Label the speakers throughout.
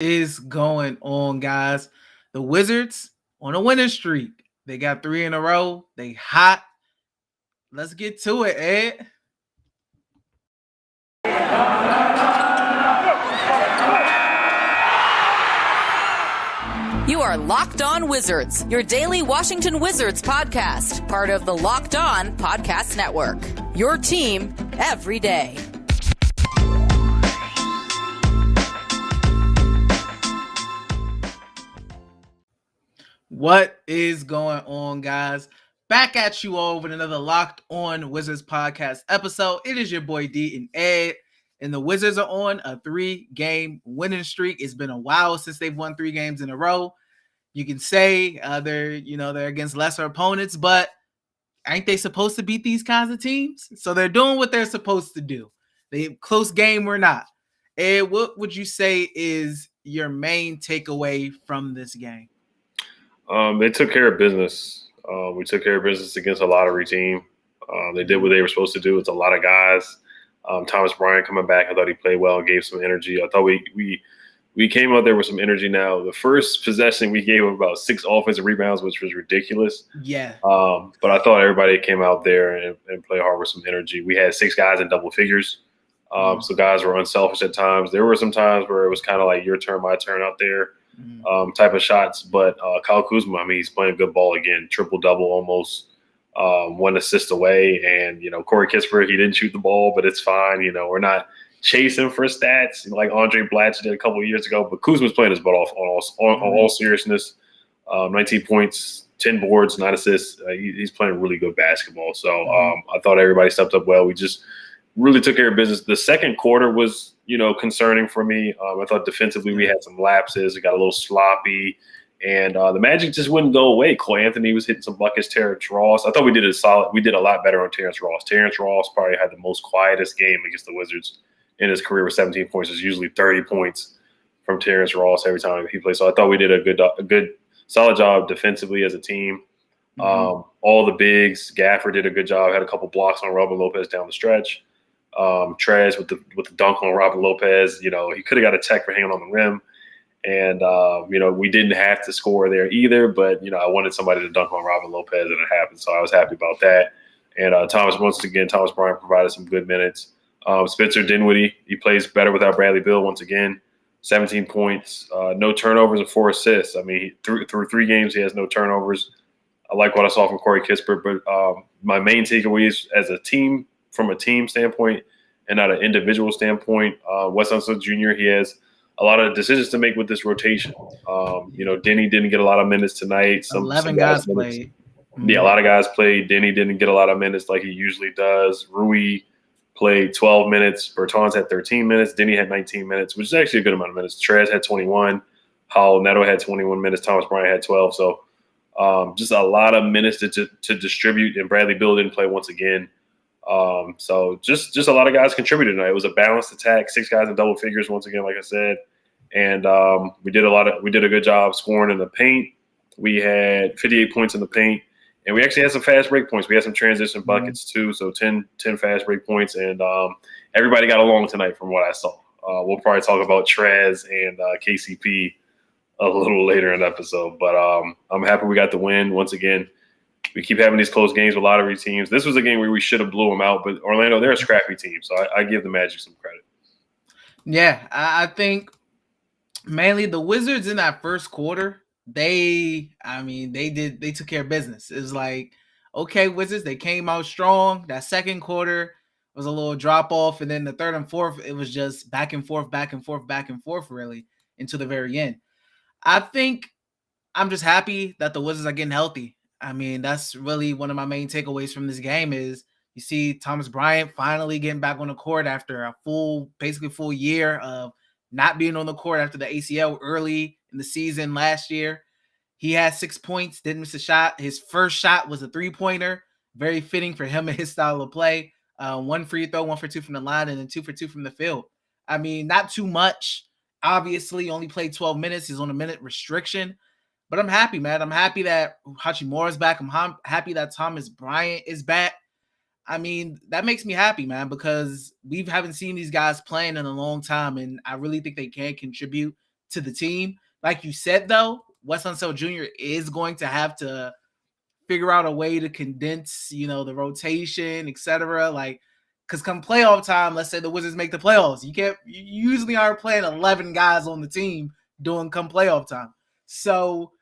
Speaker 1: Is going on, guys? The Wizards on a winning streak. They got 3 in a row. They hot. Let's get to it, Ed.
Speaker 2: You are Locked On Wizards, your daily Washington Wizards podcast, part of the Locked On Podcast Network. Your team every day.
Speaker 1: What is going on, guys? Back at you all with another Locked On Wizards podcast episode. It is your boy D and Ed, and the Wizards are on a 3-game winning streak. It's been a while since they've won 3 games in a row. You can say they're against lesser opponents, but ain't they supposed to beat these kinds of teams? So they're doing what they're supposed to do. They close game or not. Ed, what would you say is your main takeaway from this game?
Speaker 3: They took care of business. We took care of business against a lottery team. They did what they were supposed to do. It's a lot of guys. Thomas Bryant coming back, I thought he played well and gave some energy. I thought we came out there with some energy. Now, the first possession, we gave him about 6 offensive rebounds, which was ridiculous.
Speaker 1: Yeah.
Speaker 3: But I thought everybody came out there and played hard with some energy. We had 6 guys in double figures. So guys were unselfish at times. There were some times where it was kind of like your turn, my turn out there. Type of shots, but Kyle Kuzma, he's playing good ball again, triple-double almost, 1 assist away, and, Corey Kispert, he didn't shoot the ball, but it's fine, we're not chasing for stats like Andre Blatche did a couple of years ago, but Kuzma's playing his butt off on all seriousness, 19 points, 10 boards, 9 assists, he's playing really good basketball, so I thought everybody stepped up well. We just really took care of business. The second quarter was, concerning for me. I thought defensively we had some lapses. It got a little sloppy. And the Magic just wouldn't go away. Cole Anthony was hitting some buckets. Terrence Ross. I thought we did a lot better on Terrence Ross. Terrence Ross probably had the most quietest game against the Wizards in his career with 17 points. It's usually 30 points from Terrence Ross every time he plays. So I thought we did a good, solid job defensively as a team. All the bigs, Gafford did a good job. Had a couple blocks on Robin Lopez down the stretch. Trez with the dunk on Robin Lopez, he could have got a tech for hanging on the rim. And, we didn't have to score there either, but, I wanted somebody to dunk on Robin Lopez, and it happened. So I was happy about that. And Thomas Bryant provided some good minutes. Spencer Dinwiddie, he plays better without Bradley Beal once again. 17 points, no turnovers and 4 assists. Through 3 games, he has no turnovers. I like what I saw from Corey Kispert, but my main takeaways as a team, from a team standpoint and not an individual standpoint, Wes Unseld Jr., he has a lot of decisions to make with this rotation. Denny didn't get a lot of minutes tonight.
Speaker 1: 11 guys played.
Speaker 3: Yeah, a lot of guys played. Denny didn't get a lot of minutes like he usually does. Rui played 12 minutes. Bertans had 13 minutes. Denny had 19 minutes, which is actually a good amount of minutes. Trez had 21. Howell Neto had 21 minutes. Thomas Bryant had 12. So just a lot of minutes to distribute, and Bradley Beal didn't play once again. So just a lot of guys contributed tonight. It was a balanced attack, 6 guys in double figures once again, like I said. And we did a good job scoring in the paint. We had 58 points in the paint, and we actually had some fast break points. We had some transition buckets too, so 10 fast break points, and everybody got along tonight from what I saw. We'll probably talk about Trez and KCP a little later in the episode, but I'm happy we got the win once again. We keep having these close games with lottery teams. This was a game where we should have blew them out, but Orlando, they're a scrappy team, so I give the Magic some credit.
Speaker 1: Yeah, I think mainly the Wizards in that first quarter, they took care of business. It was like, okay, Wizards, they came out strong. That second quarter was a little drop off, and then the third and fourth, it was just back and forth, really, until the very end. I think I'm just happy that the Wizards are getting healthy. That's really one of my main takeaways from this game is you see Thomas Bryant finally getting back on the court after a full year of not being on the court after the ACL early in the season last year. He had 6 points, didn't miss a shot. His first shot was a 3-pointer, very fitting for him and his style of play. 1 free throw, 1 for 2 from the line, and then 2 for 2 from the field. Not too much. Obviously, only played 12 minutes. He's on a minute restriction. But I'm happy, man. I'm happy that Hachimura's back. I'm happy that Thomas Bryant is back. That makes me happy, man, because we haven't seen these guys playing in a long time, and I really think they can contribute to the team. Like you said, though, Wes Unseld Jr. is going to have to figure out a way to condense, the rotation, etc. Like, because come playoff time, let's say the Wizards make the playoffs, you usually aren't playing 11 guys on the team during come playoff time. So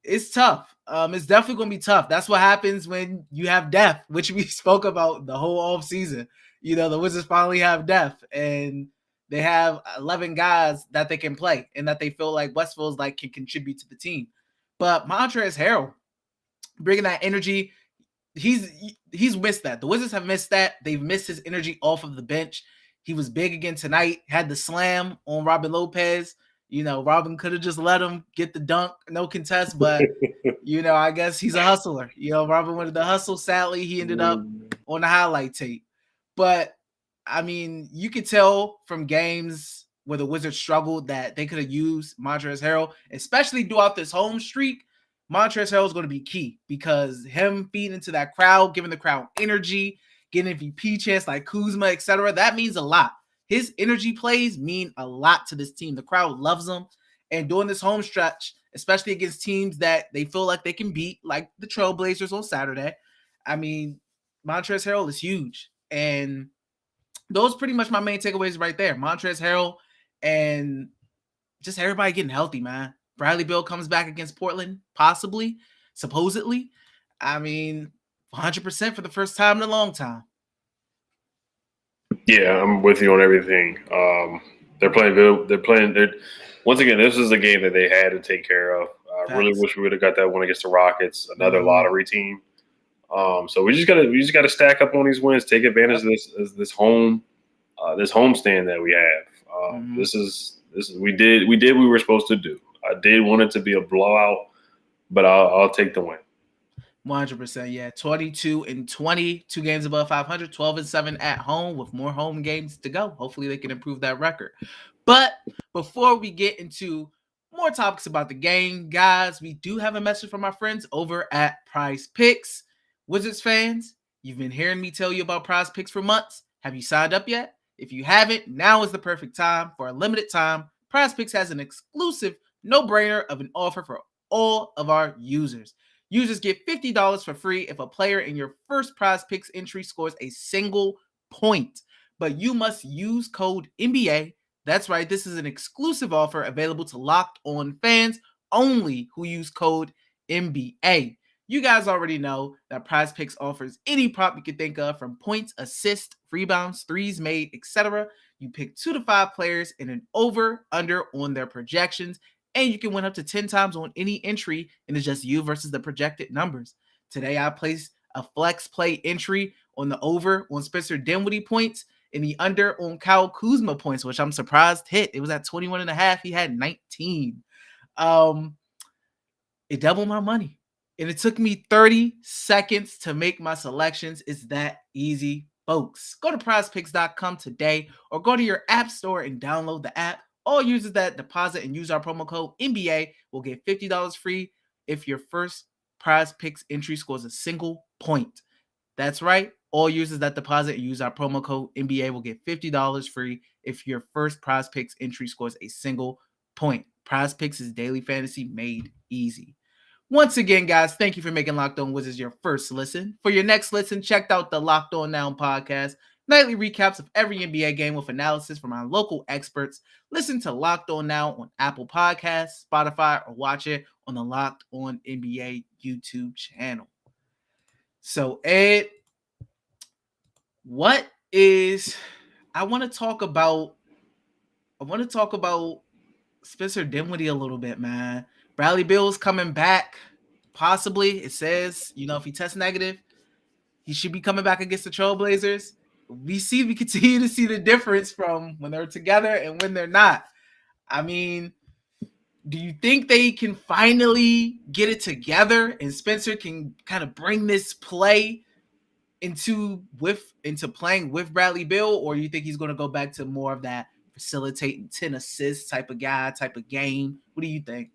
Speaker 1: it's tough. It's definitely going to be tough. That's what happens when you have depth, which we spoke about the whole off season. The Wizards finally have depth, and they have 11 guys that they can play and that they feel like West feels like can contribute to the team. But Montrezl Harrell, bringing that energy, he's missed that. The Wizards have missed that. They've missed his energy off of the bench. He was big again tonight, had the slam on Robin Lopez. Robin could have just let him get the dunk, no contest, but, I guess he's a hustler. Robin wanted to hustle. Sadly, he ended up on the highlight tape. But, I mean, you could tell from games where the Wizards struggled that they could have used Montrezl Harrell, especially throughout this home streak. Montrezl Harrell is going to be key because him feeding into that crowd, giving the crowd energy, getting MVP chance like Kuzma, etc., that means a lot. His energy plays mean a lot to this team. The crowd loves him. And during this home stretch, especially against teams that they feel like they can beat, like the Trailblazers on Saturday, I mean, Montrezl Harrell is huge. And those are pretty much my main takeaways right there. Montrezl Harrell and just everybody getting healthy, man. Bradley Beal comes back against Portland, possibly, supposedly. I mean, 100% for the first time in a long time.
Speaker 3: Yeah, I'm with you on everything. They're playing good. Once again, this is a game that they had to take care of. I really wish we would have got that one against the Rockets, another lottery team. So we just gotta stack up on these wins, take advantage of this home stand that we have. This is we did what we were supposed to do. I did want it to be a blowout, but I'll take the win.
Speaker 1: 100%, yeah. 22-20, 2 games above 500, 12-7 at home with more home games to go. Hopefully they can improve that record. But before we get into more topics about the game, guys, we do have a message from our friends over at Prize Picks. Wizards fans, you've been hearing me tell you about Prize Picks for months. Have you signed up yet? If you haven't, now is the perfect time. For a limited time, Prize Picks has an exclusive no-brainer of an offer for all of our users. Users get $50 for free if a player in your first Prize Picks entry scores a single point. But you must use code NBA. That's right, this is an exclusive offer available to Locked On fans only who use code NBA. You guys already know that Prize Picks offers any prop you can think of, from points, assists, rebounds, threes made, etc. You pick 2 to 5 players in an over/under on their projections, and you can win up to 10 times on any entry, and it's just you versus the projected numbers. Today, I placed a flex play entry on the over on Spencer Dinwiddie points and the under on Kyle Kuzma points, which I'm surprised hit. It was at 21.5. He had 19. It doubled my money. And it took me 30 seconds to make my selections. It's that easy, folks. Go to prizepicks.com today or go to your app store and download the app. All users that deposit and use our promo code NBA will get $50 free if your first Prize Picks entry scores a single point. That's right. All users that deposit and use our promo code NBA will get $50 free if your first Prize Picks entry scores a single point. Prize Picks is daily fantasy made easy. Once again, guys, thank you for making Locked On Wizards your first listen. For your next listen, check out the Locked On Now podcast. Nightly recaps of every NBA game with analysis from our local experts. Listen to Locked On Now on Apple Podcasts, Spotify, or watch it on the Locked On NBA YouTube channel. So, Ed, I want to talk about Spencer Dinwiddie a little bit, man. Bradley Beal is coming back, possibly. It says, if he tests negative, he should be coming back against the Trailblazers. We continue to see the difference from when they're together and when they're not. I mean, do you think they can finally get it together and Spencer can kind of bring this play into playing with Bradley Beal, or you think he's going to go back to more of that facilitating 10 assists type of guy, type of game? What do you think?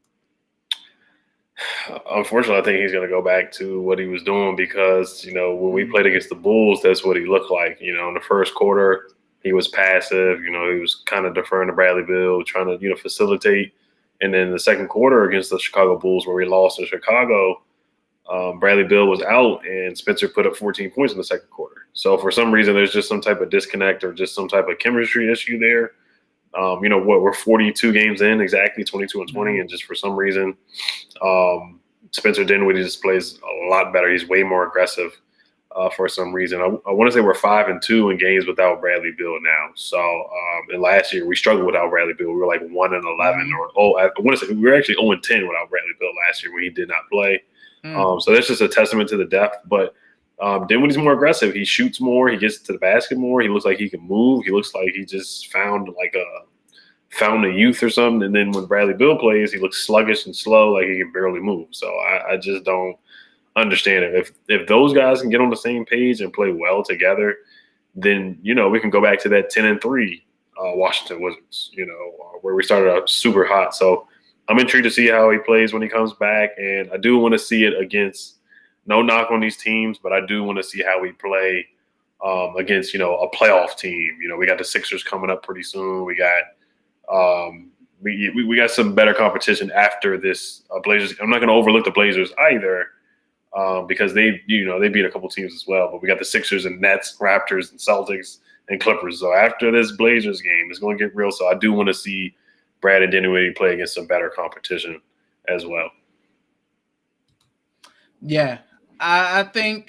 Speaker 3: Unfortunately, I think he's going to go back to what he was doing because, when we played against the Bulls, that's what he looked like. In the first quarter, he was passive. He was kind of deferring to Bradley Beal, trying to, facilitate. And then the second quarter against the Chicago Bulls, where we lost to Chicago, Bradley Beal was out and Spencer put up 14 points in the second quarter. So for some reason, there's just some type of disconnect or just some type of chemistry issue there. We're 42 games in, exactly 22 and 20. And just for some reason, Spencer Dinwiddie just plays a lot better. He's way more aggressive for some reason. I want to say we're 5-2 in games without Bradley Beal now. So and last year we struggled without Bradley Beal. We were like 1-11 I want to say we were actually 0-10 without Bradley Beal last year when he did not play. So that's just a testament to the depth. But Dinwiddie's more aggressive. He shoots more. He gets to the basket more. He looks like he can move. He looks like he just found a youth or something. And then when Bradley Beal plays, he looks sluggish and slow, like he can barely move. So I just don't understand it. If those guys can get on the same page and play well together, then we can go back to that 10-3 Washington Wizards, where we started out super hot. So I'm intrigued to see how he plays when he comes back, and I do want to see it against. No knock on these teams, but I do want to see how we play against a playoff team. We got the Sixers coming up pretty soon. We got we got some better competition after this Blazers. I'm not going to overlook the Blazers either. Because they beat a couple teams as well. But we got the Sixers and Nets, Raptors and Celtics and Clippers. So after this Blazers game, it's going to get real. So I do want to see Brad and Dinwiddie play against some better competition as well.
Speaker 1: Yeah, I think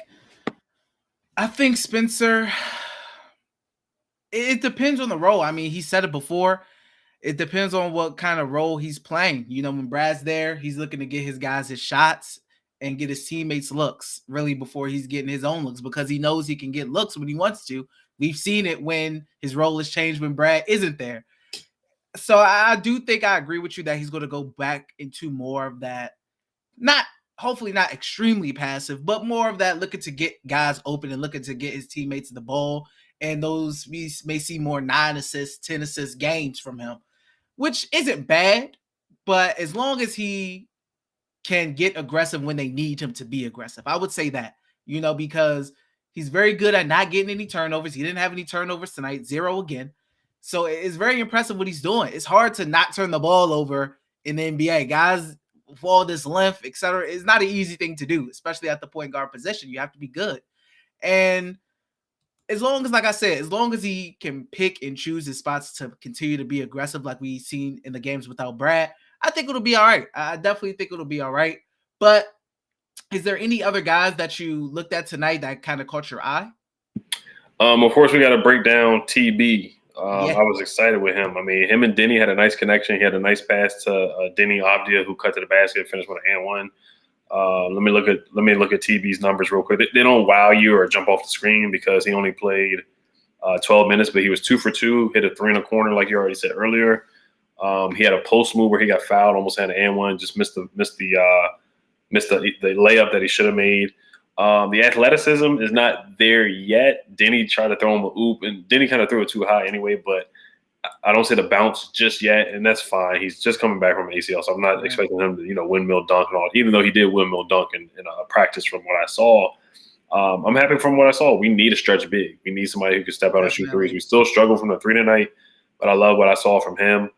Speaker 1: Spencer, it depends on the role. I mean, he said it before. It depends on what kind of role he's playing. When Brad's there, he's looking to get his guys his shots and get his teammates looks really before he's getting his own looks, because he knows he can get looks when he wants to. We've seen it when his role has changed when Brad isn't there. So I do think I agree with you that he's going to go back into more of that, hopefully not extremely passive, but more of that looking to get guys open and looking to get his teammates the ball. And those we may see more 9 assists, 10 assist games from him, which isn't bad. But as long as he can get aggressive when they need him to be aggressive, I would say that, because he's very good at not getting any turnovers. He didn't have any turnovers tonight, 0 again. So it's very impressive what he's doing. It's hard to not turn the ball over in the NBA. Guys with all this length, etc., it's not an easy thing to do, especially at the point guard position. You have to be good. And as long as, like I said, as long as he can pick and choose his spots to continue to be aggressive like we've seen in the games without Brad, I think it'll be all right. I definitely think it'll be all right. But is there any other guys that you looked at tonight that kind of caught your eye?
Speaker 3: Of course, we got to break down TB. I was excited with him. I mean, him and Denny had a nice connection. He had a nice pass to Denny Avdia, who cut to the basket, finished with an and one. Let me look at TB's numbers real quick. They don't wow you or jump off the screen because he only played 12 minutes, but he was 2 for 2, hit a 3 in a corner, like you already said earlier. He had a post move where he got fouled, almost had an and one, just missed the layup that he should have made. The athleticism is not there yet. Denny tried to throw him a oop, and Denny kind of threw it too high anyway, but I don't see the bounce just yet, and that's fine. He's just coming back from ACL, so I'm not expecting him to, windmill dunk and all, even though he did windmill dunk in practice from what I saw. I'm happy from what I saw. We need a stretch big. We need somebody who can step out and shoot threes. We still struggle from the 3 tonight, but I love what I saw from him.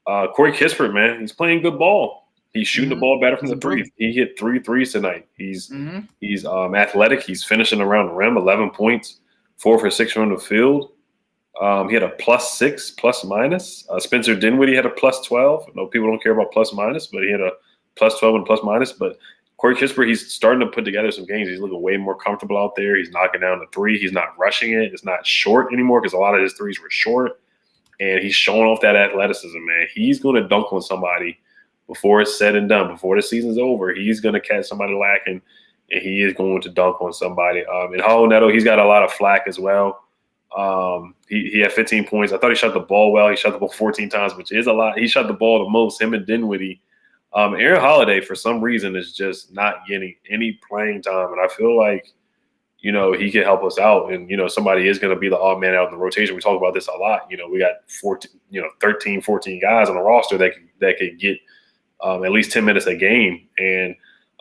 Speaker 3: Corey Kispert, man, he's playing good ball. He's shooting the ball better from the threes. He hit 3 threes tonight. He's athletic. He's finishing around the rim, 11 points, 4 for 6 from the field. He had a +6, plus minus. Spencer Dinwiddie had a +12. I know people don't care about plus minus, but he had a +12 and plus minus. But Corey Kispert, he's starting to put together some games. He's looking way more comfortable out there. He's knocking down the 3. He's not rushing it. It's not short anymore because a lot of his threes were short. And he's showing off that athleticism, man. He's going to dunk on somebody before it's said and done. Before the season's over, he's going to catch somebody lacking, and he is going to dunk on somebody. And Hall Neto, he's got a lot of flack as well. He had 15 points. I thought he shot the ball well. He shot the ball 14 times, which is a lot. He shot the ball the most, him and Dinwiddie. Aaron Holiday, for some reason, is just not getting any playing time, and I feel like, he can help us out, and, somebody is going to be the odd man out in the rotation. We talk about this a lot. We got 13, 14 guys on the roster that could get at least 10 minutes a game. And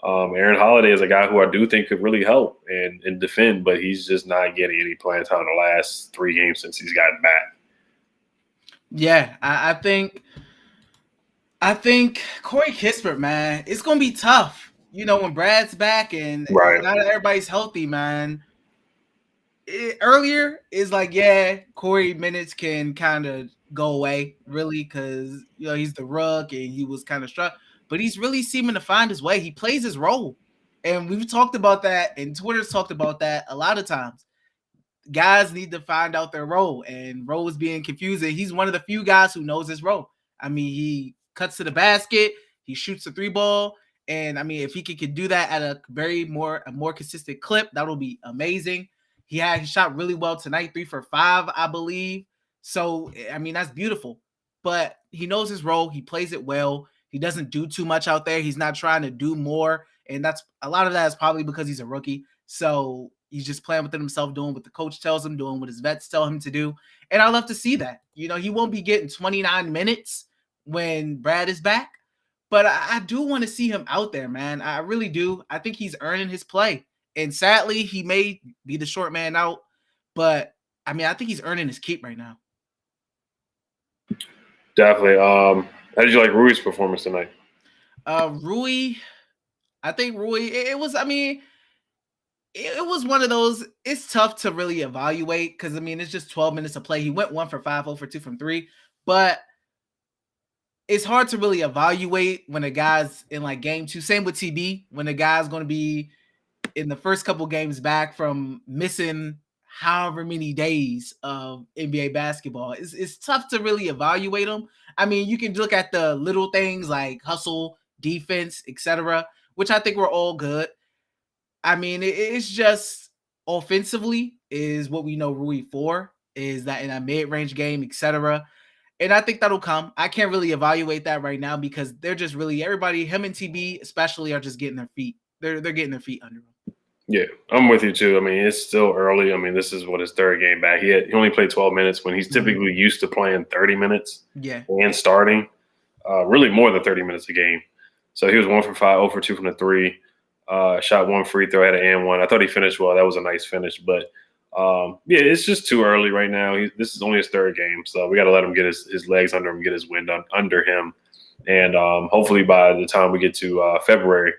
Speaker 3: Aaron Holiday is a guy who I do think could really help and defend, but he's just not getting any playing time in the last 3 games since he's gotten back.
Speaker 1: Yeah, I think I think Corey Kispert, man, it's gonna be tough. When Brad's back and
Speaker 3: Right.
Speaker 1: not everybody's healthy, man. Earlier is like, yeah, Corey minutes can kind of go away, really, because he's the rug and he was kind of struck, but he's really seeming to find his way. He plays his role, and we've talked about that, and Twitter's talked about that a lot of times. Guys need to find out their role, and role is being confusing. He's one of the few guys who knows his role. I mean, he cuts to the basket, he shoots the 3-ball, and I mean, if he could do that at a more consistent clip, that'll be amazing. He shot really well tonight, 3 for 5, I believe. So I mean, that's beautiful. But he knows his role. He plays it well. He doesn't do too much out there. He's not trying to do more, and that's a lot of that is probably because he's a rookie. So he's just playing within himself, doing what the coach tells him, doing what his vets tell him to do. And I love to see that. He won't be getting 29 minutes when Brad is back, but I do want to see him out there, man. I really do. I think he's earning his play. And sadly, he may be the short man out, but I mean, I think he's earning his keep right now.
Speaker 3: Definitely. How did you like Rui's performance tonight?
Speaker 1: Rui, I think Rui, it was one of those, it's tough to really evaluate because, I mean, it's just 12 minutes of play. He went 1 for 5, 0 for 2 from 3, but it's hard to really evaluate when a guy's in like game 2. Same with TB, when a guy's going to be in the first couple games back from missing however many days of NBA basketball. It's tough to really evaluate them. I mean, you can look at the little things like hustle, defense, etc., which I think were all good. I mean, it's just offensively is what we know Rui for, is that in a mid-range game, etc. And I think that'll come. I can't really evaluate that right now because they're just really, everybody, him and TB especially, are just getting their feet. They're getting their feet under them.
Speaker 3: Yeah, I'm with you too. I mean, it's still early. I mean, this is his third game back. He only played 12 minutes when he's typically used to playing 30 minutes.
Speaker 1: Yeah.
Speaker 3: And starting really more than 30 minutes a game. So he was 1 for 5, 0 for 2 from the 3. Shot 1 free throw, had an and 1. I thought he finished well. That was a nice finish. But, yeah, it's just too early right now. This is only his third game. So we got to let him get his legs under him, get his wind under him. And hopefully by the time we get to February,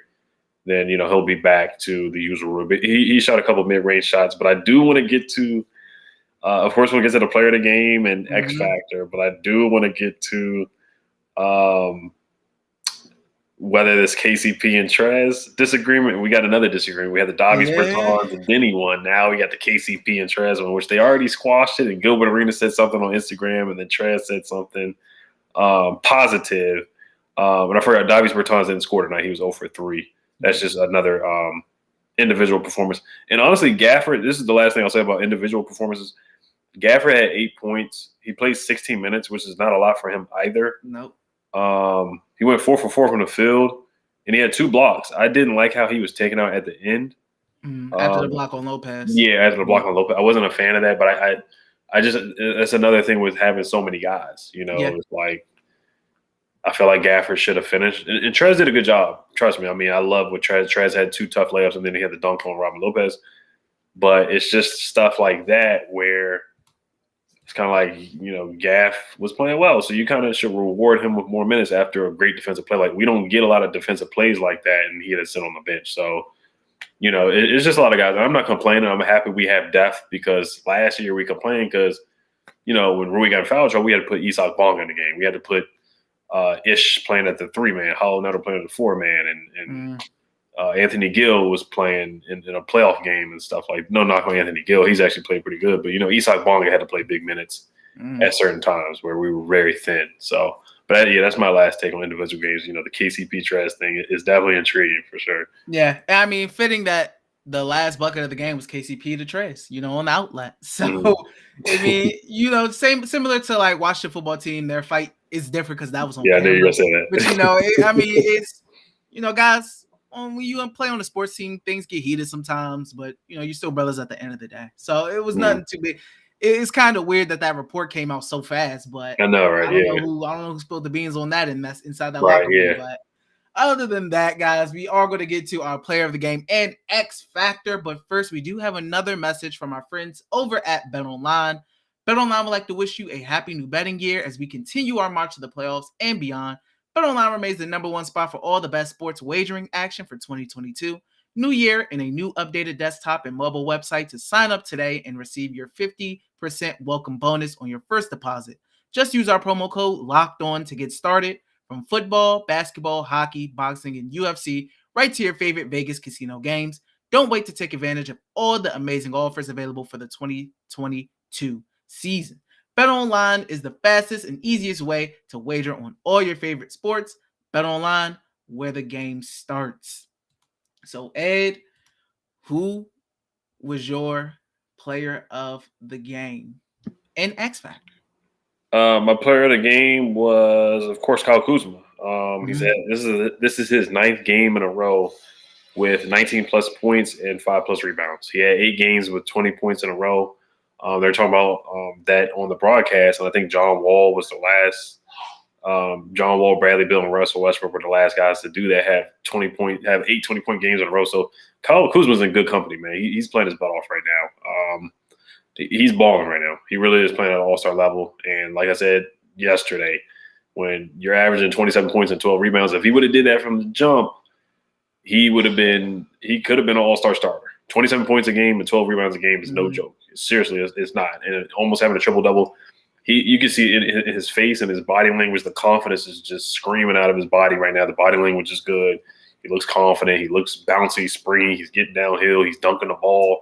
Speaker 3: then, he'll be back to the usual rule. But he shot a couple of mid-range shots. But I do want to get to, of course, we'll get to the player of the game and X factor. But I do want to get to whether this KCP and Trez disagreement. We got another disagreement. We had the Davies Bertans and Denny one. Now we got the KCP and Trez one, which they already squashed it. And Gilbert Arenas said something on Instagram, and then Trez said something positive. And I forgot Davies Bertans didn't score tonight. He was 0 for 3. That's just another individual performance. And honestly, Gafford, this is the last thing I'll say about individual performances. Gafford had 8 points. He played 16 minutes, which is not a lot for him either.
Speaker 1: Nope.
Speaker 3: He went 4 for 4 from the field, and he had 2 blocks. I didn't like how he was taken out at the end.
Speaker 1: After the block on Lopez.
Speaker 3: Yeah, after the block on Lopez. I wasn't a fan of that, but I just that's another thing with having so many guys. It's like I feel like Gafford should have finished. And Trez did a good job. Trust me. I mean, I love what Trez. Trez had 2 tough layups, and then he had the dunk on Robin Lopez. But it's just stuff like that where it's kind of like, Gaff was playing well. So you kind of should reward him with more minutes after a great defensive play. Like, we don't get a lot of defensive plays like that, and he had to sit on the bench. So, it's just a lot of guys. I'm not complaining. I'm happy we have depth because last year we complained because, when Rui got in foul trouble, we had to put Isak Bonga in the game. We had to put Ish playing at the 3-man, Hollow Nutter playing at the 4-man, and Anthony Gill was playing in a playoff game and stuff like. No knock on Anthony Gill, he's actually played pretty good, but Isak Bonga had to play big minutes at certain times where we were very thin. So, but yeah, that's my last take on individual games. The KCP Trez thing is definitely intriguing for sure.
Speaker 1: Yeah, I mean, fitting that the last bucket of the game was KCP to Trez, on the outlet. So, I mean, similar to like Washington football team, their fight is different because that was on.
Speaker 3: Yeah, I knew you were gonna say that.
Speaker 1: But I mean, it's guys. When you play on a sports team, things get heated sometimes, but you're still brothers at the end of the day. So it was nothing too big. It's kind of weird that report came out so fast, but
Speaker 3: I know, right?
Speaker 1: I don't know who spilled the beans on that, and that's inside that
Speaker 3: right,
Speaker 1: locker room. But other than that, guys, we are going to get to our player of the game and X factor. But first, we do have another message from our friends over at BetOnline. BetOnline would like to wish you a happy new betting year as we continue our march to the playoffs and beyond. BetOnline remains the number one spot for all the best sports wagering action for 2022. New year and a new updated desktop and mobile website to sign up today and receive your 50% welcome bonus on your first deposit. Just use our promo code LOCKEDON to get started. From football, basketball, hockey, boxing, and UFC, right to your favorite Vegas casino games. Don't wait to take advantage of all the amazing offers available for the 2022 season. BetOnline is the fastest and easiest way to wager on all your favorite sports. BetOnline, where the game starts. So, Ed, who was your player of the game and X Factor?
Speaker 3: My player of the game was, of course, Kyle Kuzma. He's had this is his 9th game in a row with 19 plus points and 5 plus rebounds. He had 8 games with 20 points in a row. They're talking about that on the broadcast, and I think John Wall was the last. John Wall, Bradley Beal, and Russell Westbrook were the last guys to do that. Have 8 20-point games in a row. So Kyle Kuzma's in good company, man. He's playing his butt off right now. He's balling right now. He really is playing at an all-star level. And like I said yesterday, when you're averaging 27 points and 12 rebounds, if he would have did that from the jump, he could have been an all-star starter. 27 points a game and 12 rebounds a game is no joke. Seriously, it's not. And almost having a triple-double, you can see it in his face and his body language. The confidence is just screaming out of his body right now. The body language is good. He looks confident. He looks bouncy, springy. He's getting downhill. He's dunking the ball.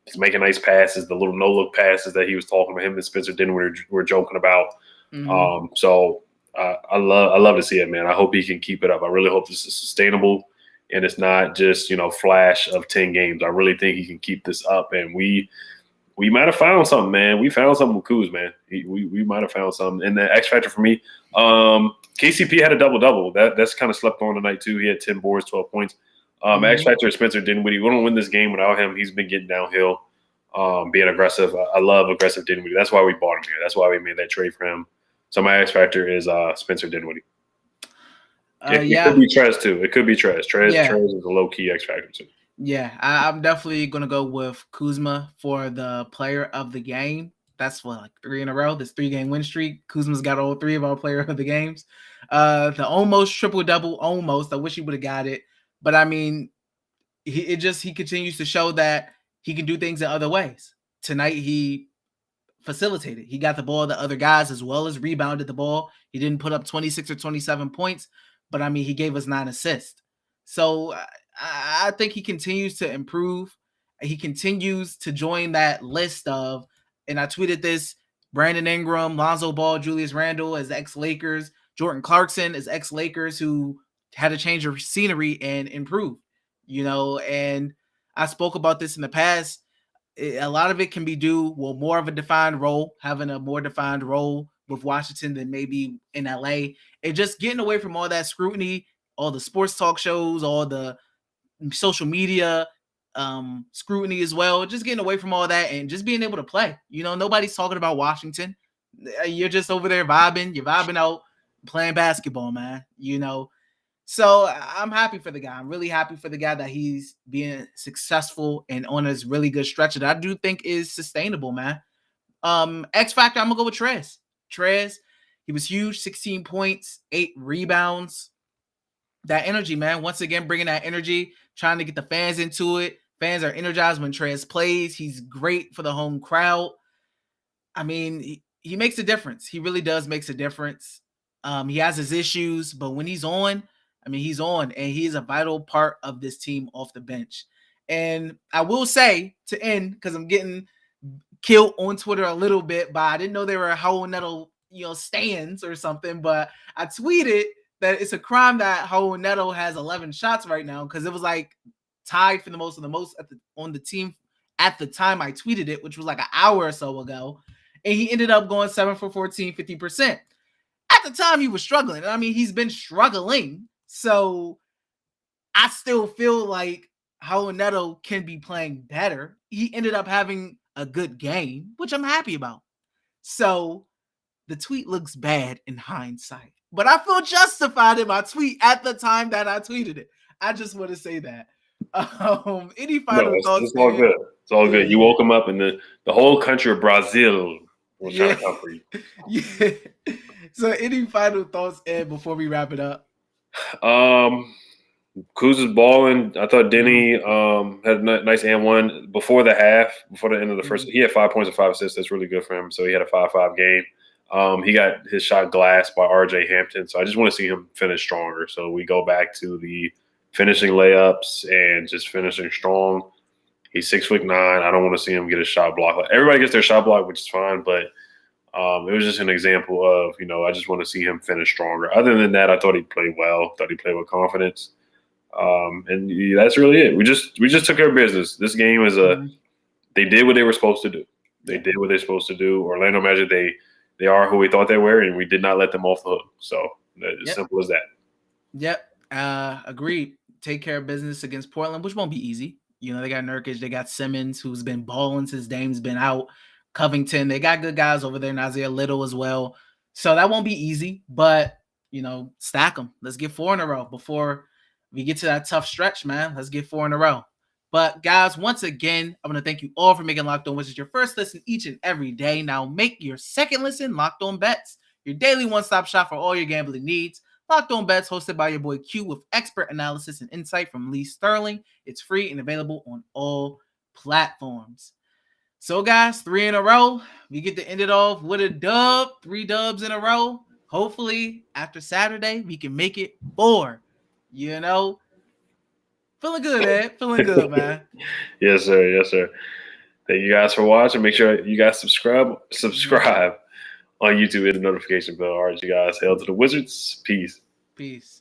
Speaker 3: He's making nice passes, the little no-look passes that he was talking about him and Spencer Dinwiddie were joking about. So I love to see it, man. I hope he can keep it up. I really hope this is sustainable and it's not just, flash of 10 games. I really think he can keep this up. And we might have found something, man. We found something with Kuz, man. We might have found something. And the X factor for me, KCP had a double-double. That's kind of slept on tonight too. He had 10 boards, 12 points. X factor is Spencer Dinwiddie. We don't win this game without him. He's been getting downhill, being aggressive. I love aggressive Dinwiddie. That's why we bought him here. That's why we made that trade for him. So my X factor is Spencer Dinwiddie. It could be Trez too. It could be Trez. Trez is a low-key X factor too.
Speaker 1: Yeah, I'm definitely going to go with Kuzma for the player of the game. That's like 3 in a row. This 3-game win streak. Kuzma's got all 3 of our player of the games. The almost triple-double, almost. I wish he would have got it. But, I mean, he continues to show that he can do things in other ways. Tonight, he facilitated. He got the ball to other guys as well as rebounded the ball. He didn't put up 26 or 27 points, but, I mean, he gave us 9 assists. So, I think he continues to improve. He continues to join that list of, and I tweeted this, Brandon Ingram, Lonzo Ball, Julius Randle as ex-Lakers, Jordan Clarkson as ex-Lakers who had to change their scenery and improve, and I spoke about this in the past. A lot of it can be due, more of a defined role, having a more defined role with Washington than maybe in LA, and just getting away from all that scrutiny, all the sports talk shows, all the social media scrutiny as well, just getting away from all that and just being able to play. Nobody's talking about Washington. You're just over there vibing. You're vibing out, playing basketball, man. So I'm happy for the guy. I'm really happy for the guy that he's being successful and on this really good stretch that I do think is sustainable, man. X factor, I'm gonna go with Trez. Trez, he was huge, 16 points, 8 rebounds. That energy, man. Once again, bringing that energy, trying to get the fans into it. Fans are energized when Trez plays. He's great for the home crowd. I mean, he makes a difference. He really does makes a difference. He has his issues, but when he's on, he's on, and he's a vital part of this team off the bench. And I will say, to end, because I'm getting killed on Twitter a little bit, but I didn't know they were Howell Neto, stands or something, but I tweeted that it's a crime that Howell Neto has 11 shots right now, because it was like tied for the most on the team at the time I tweeted it, which was like an hour or so ago. And he ended up going 7 for 14, 50%. At the time, he was struggling. He's been struggling. So I still feel like Howell Neto can be playing better. He ended up having a good game, which I'm happy about. So the tweet looks bad in hindsight, but I feel justified in my tweet at the time that I tweeted it. I just want to say that. Any final thoughts?
Speaker 3: It's all good. It's all good. You woke him up, and the whole country of Brazil will try to come for you.
Speaker 1: So, any final thoughts, Ed, before we wrap it up?
Speaker 3: Kuzma's balling. I thought Denny had a nice and one before the half, before the end of the first. He had 5 points and 5 assists. That's really good for him. So he had a 5-5 game. He got his shot glassed by RJ Hampton. So I just want to see him finish stronger. So we go back to the finishing layups and just finishing strong. He's 6'9". I don't want to see him get a shot block. Like, everybody gets their shot block, which is fine, but it was just an example of, I just want to see him finish stronger. Other than that, I thought he played well. Thought he played with confidence. And that's really it. We just took care of business. This game is they did what they were supposed to do. They did what they're supposed to do. Orlando Magic, they are who we thought they were, and we did not let them off the hook. So as simple as that.
Speaker 1: Yep. Agreed. Take care of business against Portland, which won't be easy. They got Nurkic, they got Simmons, who's been balling since Dame's been out. Covington, they got good guys over there, Nazir Little as well. So that won't be easy, but, stack them. Let's get 4 in a row before we get to that tough stretch, man. Let's get 4 in a row. But, guys, once again, I'm going to thank you all for making Locked On Wizards your first listen each and every day. Now make your second listen Locked On Bets, your daily one-stop shop for all your gambling needs. Locked On Bets, hosted by your boy Q, with expert analysis and insight from Lee Sterling. It's free and available on all platforms. So, guys, 3 in a row. We get to end it off with a dub. 3 dubs in a row. Hopefully, after Saturday, we can make it 4. Feeling good, Ed. Feeling good, man.
Speaker 3: Yes, sir. Yes, sir. Thank you guys for watching. Make sure you guys subscribe on YouTube, hit the notification bell. All right, you guys. Hail to the Wizards. Peace.